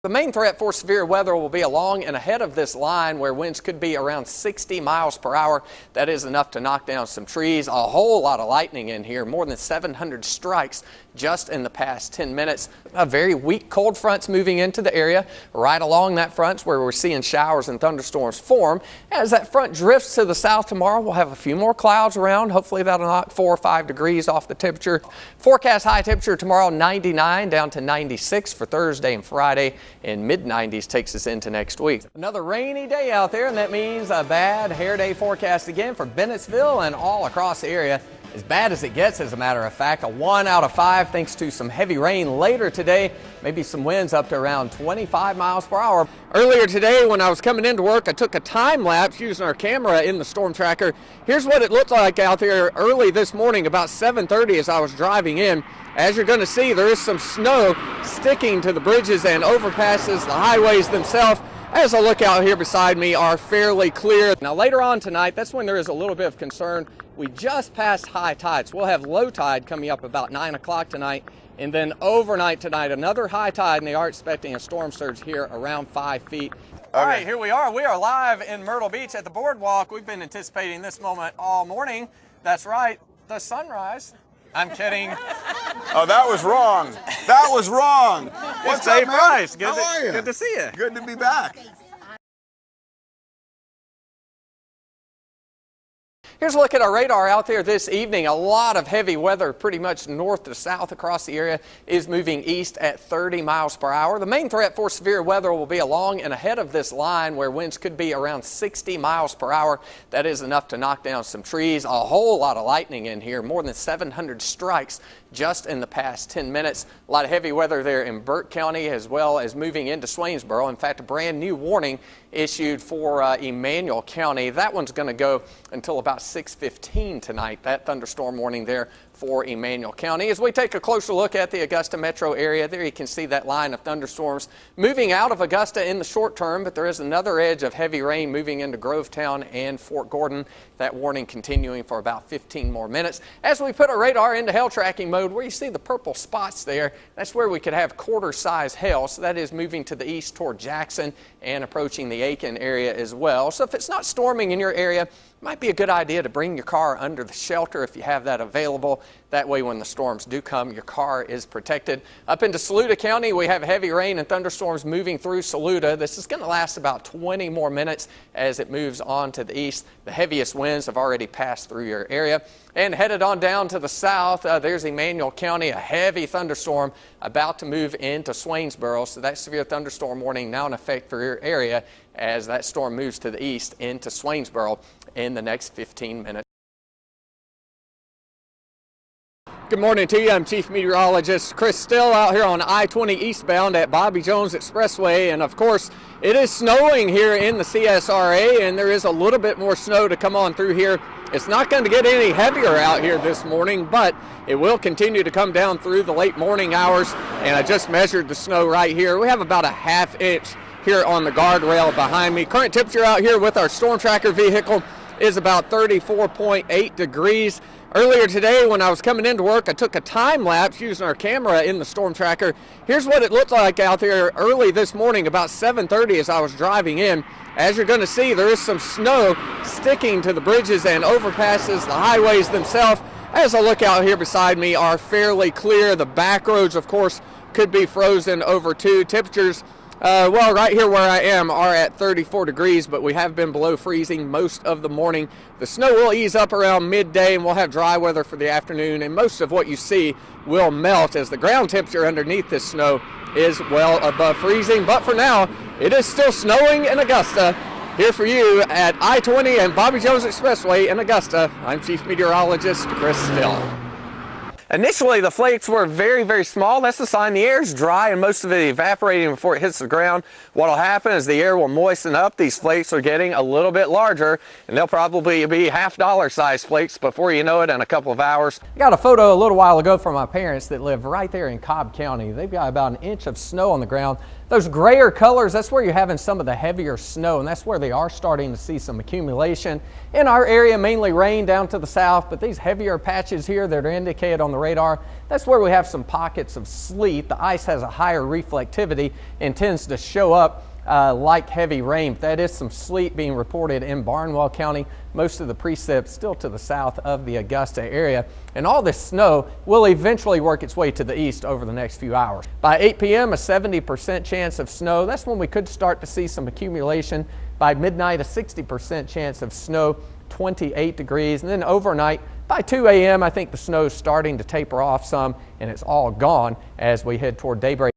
The main threat for severe weather will be along and ahead of this line where winds could be around 60 miles per hour. That is enough to knock down some trees. A whole lot of lightning in here, more than 700 strikes just in the past 10 minutes. A very weak cold front's moving into the area. Right along that front's where we're seeing showers and thunderstorms form. As that front drifts to the south tomorrow, we'll have a few more clouds around. Hopefully that'll knock 4 or 5 degrees off the temperature. Forecast high temperature tomorrow 99 down to 96 for Thursday and Friday, and mid-90s takes us into next week. Another rainy day out there, and that means a bad hair day forecast again for Bennettsville and all across the area. As bad as it gets, as a matter of fact. A 1 out of 5 thanks to some heavy rain later today. Maybe some winds up to around 25 miles per hour. Earlier today when I was coming into work, I took a time lapse using our camera in the storm tracker. Here's what it looked like out there early this morning about 7:30 as I was driving in. As you're going to see, there is some snow sticking to the bridges and overpasses, the highways themselves. As I look out here beside me are fairly clear. Now later on tonight, that's when there is a little bit of concern. We just passed high tides. We'll have low tide coming up about 9 o'clock tonight. And then overnight tonight, another high tide, and they are expecting a storm surge here around 5 feet. All right, here we are. We are live in Myrtle Beach at the boardwalk. We've been anticipating this moment all morning. That's right, the sunrise. I'm kidding. Oh, that was wrong. That was wrong. What's up, man? Price. How are you? Good to see you. Good to be back. Here's a look at our radar out there this evening. A lot of heavy weather pretty much north to south across the area is moving east at 30 miles per hour. The main threat for severe weather will be along and ahead of this line where winds could be around 60 miles per hour. That is enough to knock down some trees. A whole lot of lightning in here, more than 700 strikes just in the past 10 minutes. A lot of heavy weather there in Burt County as well as moving into Swainsboro. In fact, a brand new warning issued for Emanuel County. That one's going to go until about 6:15 tonight, that thunderstorm warning there for Emanuel County. As we take a closer look at the Augusta metro area, there you can see that line of thunderstorms moving out of Augusta in the short term, but there is another edge of heavy rain moving into Grovetown and Fort Gordon. That warning continuing for about 15 more minutes. As we put our radar into hail tracking mode, where you see the purple spots there, that's where we could have quarter-size hail. So that is moving to the east toward Jackson and approaching the Aiken area as well. So if it's not storming in your area, it might be a good idea to bring your car under the shelter if you have that available. That way when the storms do come, your car is protected. Up into Saluda County, we have heavy rain and thunderstorms moving through Saluda. This is going to last about 20 more minutes as it moves on to the east. The heaviest winds have already passed through your area. And headed on down to the south, there's Emanuel County, a heavy thunderstorm about to move into Swainsboro. So that severe thunderstorm warning now in effect for your area as that storm moves to the east into Swainsboro in the next 15 minutes. Good morning to you. I'm Chief Meteorologist Chris Still out here on I-20 eastbound at Bobby Jones Expressway. And of course, it is snowing here in the CSRA, and there is a little bit more snow to come on through here. It's not going to get any heavier out here this morning, but it will continue to come down through the late morning hours. And I just measured the snow right here. We have about a ½ inch here on the guardrail behind me. Current temperature out here with our storm tracker vehicle is about 34.8 degrees. Earlier today when I was coming into work, I took a time lapse using our camera in the storm tracker. Here's what it looked like out there early this morning about 7:30 as I was driving in. As you're going to see, there is some snow sticking to the bridges and overpasses, the highways themselves. As I look out here beside me are fairly clear. The back roads, of course, could be frozen over too. Temperatures well, right here where I am are at 34 degrees, but we have been below freezing most of the morning. The snow will ease up around midday, and we'll have dry weather for the afternoon, and most of what you see will melt as the ground temperature underneath this snow is well above freezing. But for now, it is still snowing in Augusta. Here for you at I-20 and Bobby Jones Expressway in Augusta, I'm Chief Meteorologist Chris Still. Initially, the flakes were very, very small. That's the sign the air is dry and most of it evaporating before it hits the ground. What will happen is the air will moisten up. These flakes are getting a little bit larger, and they'll probably be $50 size flakes before you know it in a couple of hours. I got a photo a little while ago from my parents that live right there in Cobb County. They've got about an inch of snow on the ground. Those grayer colors, that's where you're having some of the heavier snow, and that's where they are starting to see some accumulation. In our area, mainly rain down to the south, but these heavier patches here that are indicated on the radar, that's where we have some pockets of sleet. The ice has a higher reflectivity and tends to show up like heavy rain. But that is some sleet being reported in Barnwell County. Most of the precip still to the south of the Augusta area. And all this snow will eventually work its way to the east over the next few hours. By 8 p.m., a 70% chance of snow. That's when we could start to see some accumulation. By midnight, a 60% chance of snow, 28 degrees. And then overnight, by 2 a.m., I think the snow is starting to taper off some, and it's all gone as we head toward daybreak.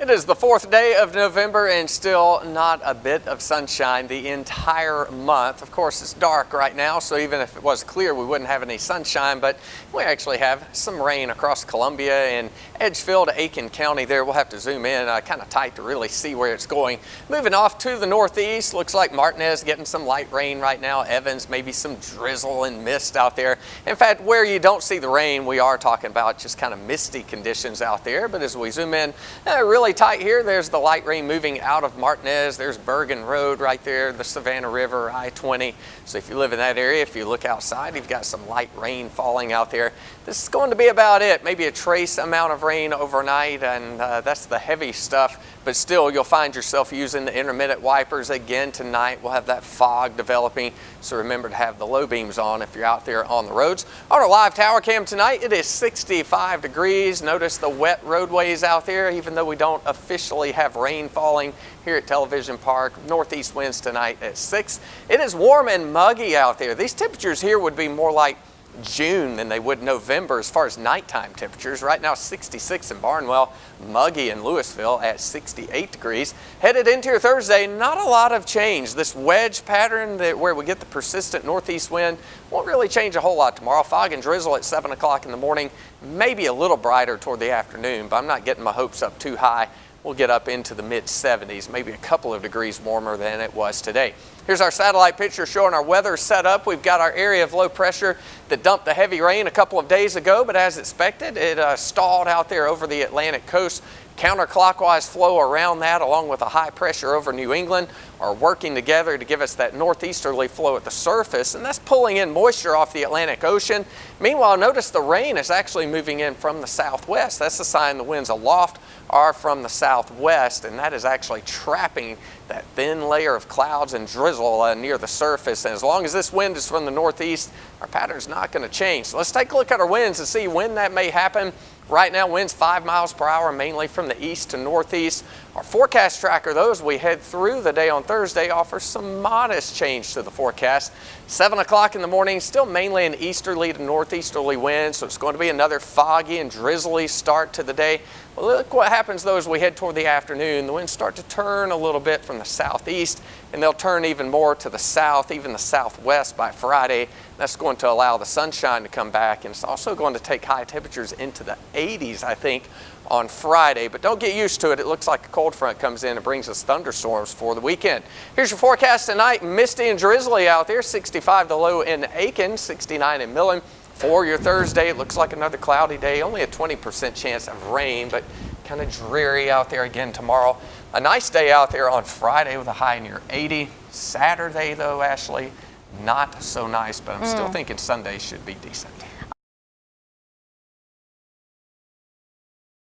It is the 4th day of November and still not a bit of sunshine the entire month. Of course, it's dark right now, so even if it was clear, we wouldn't have any sunshine, but we actually have some rain across Columbia and Edgefield, Aiken County there. We'll have to zoom in kind of tight to really see where it's going. Moving off to the northeast, looks like Martinez getting some light rain right now. Evans, maybe some drizzle and mist out there. In fact, where you don't see the rain, we are talking about just kind of misty conditions out there. But as we zoom in, really tight here, there's the light rain moving out of Martinez. There's Bergen Road right there, the Savannah River, I-20. So if you live in that area, if you look outside, you've got some light rain falling out there. This is going to be about it. Maybe a trace amount of rain overnight, and that's the heavy stuff. But still, you'll find yourself using the intermittent wipers again tonight. We'll have that fog developing, so remember to have the low beams on if you're out there on the roads. On our live tower cam tonight, it is 65 degrees. Notice the wet roadways out there, even though we don't officially have rain falling here at Television Park. Northeast winds tonight at 6. It is warm and muggy out there. These temperatures here would be more like June than they would November as far as nighttime temperatures. Right now 66 in Barnwell, muggy in Louisville at 68 degrees. Headed into your Thursday, not a lot of change. This wedge pattern where we get the persistent northeast wind won't really change a whole lot tomorrow. Fog and drizzle at 7 o'clock in the morning, maybe a little brighter toward the afternoon, but I'm not getting my hopes up too high. We'll get up into the mid-70s, maybe a couple of degrees warmer than it was today. Here's our satellite picture showing our weather setup. We've got our area of low pressure that dumped the heavy rain a couple of days ago, but as expected, it stalled out there over the Atlantic coast. Counterclockwise flow around that, along with a high pressure over New England, are working together to give us that northeasterly flow at the surface, and that's pulling in moisture off the Atlantic Ocean. Meanwhile, notice the rain is actually moving in from the southwest. That's a sign the winds aloft are from the southwest, and that is actually trapping that thin layer of clouds and drizzle near the surface. And as long as this wind is from the northeast, our pattern's not going to change. So let's take a look at our winds and see when that may happen. Right now, winds 5 miles per hour, mainly from the east to northeast. Our forecast tracker, though, as we head through the day on Thursday, offers some modest change to the forecast. 7 o'clock in the morning, still mainly an easterly to northeasterly wind, so it's going to be another foggy and drizzly start to the day. Well, look what happens, though, as we head toward the afternoon. The winds start to turn a little bit from the southeast, and they'll turn even more to the south, even the southwest by Friday. That's going to allow the sunshine to come back, and it's also going to take high temperatures into the 80s, I think, on Friday. But don't get used to it. It looks like a cold front comes in and brings us thunderstorms for the weekend. Here's your forecast tonight. Misty and drizzly out there. 65 the low in Aiken, 69 in Millen. For your Thursday, it looks like another cloudy day. Only a 20% chance of rain, but kind of dreary out there again tomorrow. A nice day out there on Friday with a high near 80. Saturday, though, Ashley, not so nice, but I'm still thinking Sunday should be decent.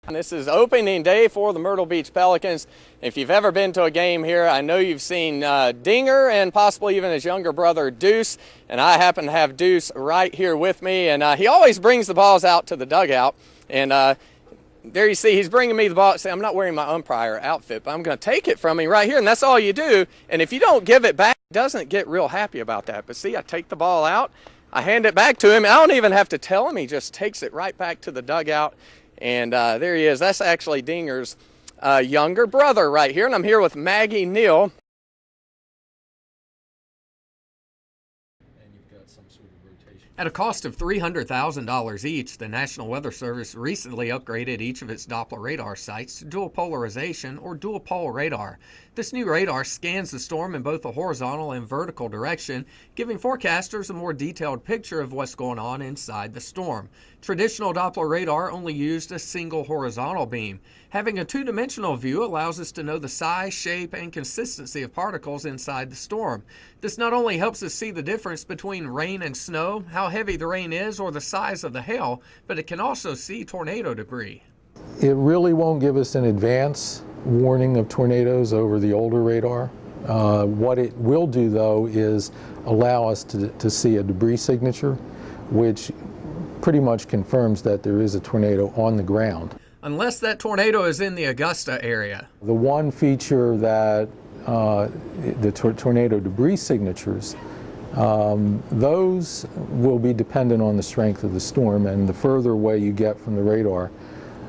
This is opening day for the Myrtle Beach Pelicans. If you've ever been to a game here, I know you've seen Dinger and possibly even his younger brother Deuce, and I happen to have Deuce right here with me, and he always brings the balls out to the dugout, and there you see he's bringing me the ball. See, I'm not wearing my umpire outfit, but I'm going to take it from him right here, and that's all you do. And if you don't give it back, he doesn't get real happy about that. But see, I take the ball out, I hand it back to him. I don't even have to tell him. He just takes it right back to the dugout. And there he is. That's actually Dinger's younger brother right here. And I'm here with Maggie Neal. And you've got At a cost of $300,000 each, the National Weather Service recently upgraded each of its Doppler radar sites to dual-polarization or dual-pol radar. This new radar scans the storm in both a horizontal and vertical direction, giving forecasters a more detailed picture of what's going on inside the storm. Traditional Doppler radar only used a single horizontal beam. Having a two-dimensional view allows us to know the size, shape, and consistency of particles inside the storm. This not only helps us see the difference between rain and snow, how heavy the rain is, or the size of the hail, but it can also see tornado debris. It really won't give us an advance warning of tornadoes over the older radar. What it will do, though, is allow us to see a debris signature, which pretty much confirms that there is a tornado on the ground. Unless that tornado is in the Augusta area. The one feature that the tornado debris signatures, those will be dependent on the strength of the storm, and the further away you get from the radar,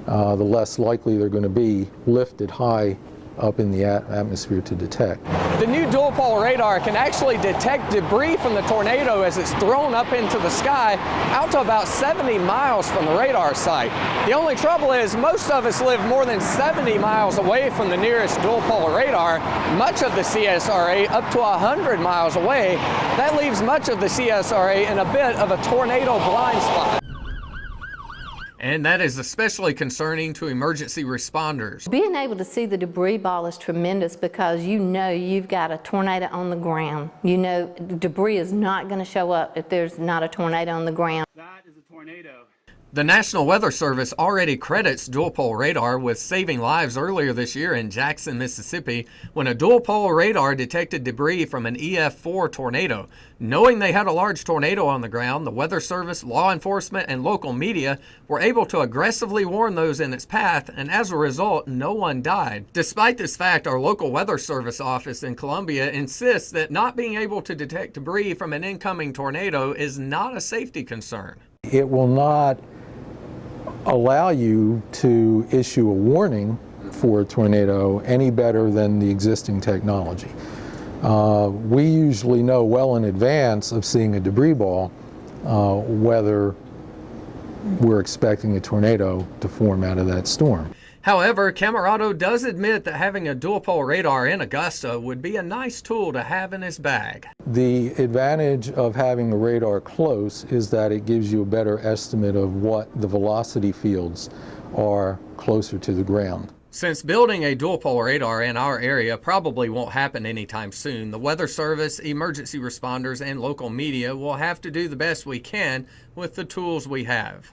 the less likely they're going to be lifted high up in the atmosphere to detect. The new dual-pol radar can actually detect debris from the tornado as it's thrown up into the sky out to about 70 miles from the radar site. The only trouble is most of us live more than 70 miles away from the nearest dual-pol radar, much of the CSRA up to 100 miles away. That leaves much of the CSRA in a bit of a tornado blind spot. And that is especially concerning to emergency responders. Being able to see the debris ball is tremendous because you know you've got a tornado on the ground. You know debris is not going to show up if there's not a tornado on the ground. That is a tornado. The National Weather Service already credits dual-pol radar with saving lives earlier this year in Jackson, Mississippi, when a dual-pol radar detected debris from an EF4 tornado. Knowing they had a large tornado on the ground, the Weather Service, law enforcement, and local media were able to aggressively warn those in its path, and as a result, no one died. Despite this fact, our local Weather Service office in Columbia insists that not being able to detect debris from an incoming tornado is not a safety concern. It will not allow you to issue a warning for a tornado any better than the existing technology. We usually know well in advance of seeing a debris ball whether we're expecting a tornado to form out of that storm. However, Camerado does admit that having a dual-pol radar in Augusta would be a nice tool to have in his bag. The advantage of having the radar close is that it gives you a better estimate of what the velocity fields are closer to the ground. Since building a dual-pol radar in our area probably won't happen anytime soon, the Weather Service, emergency responders, and local media will have to do the best we can with the tools we have.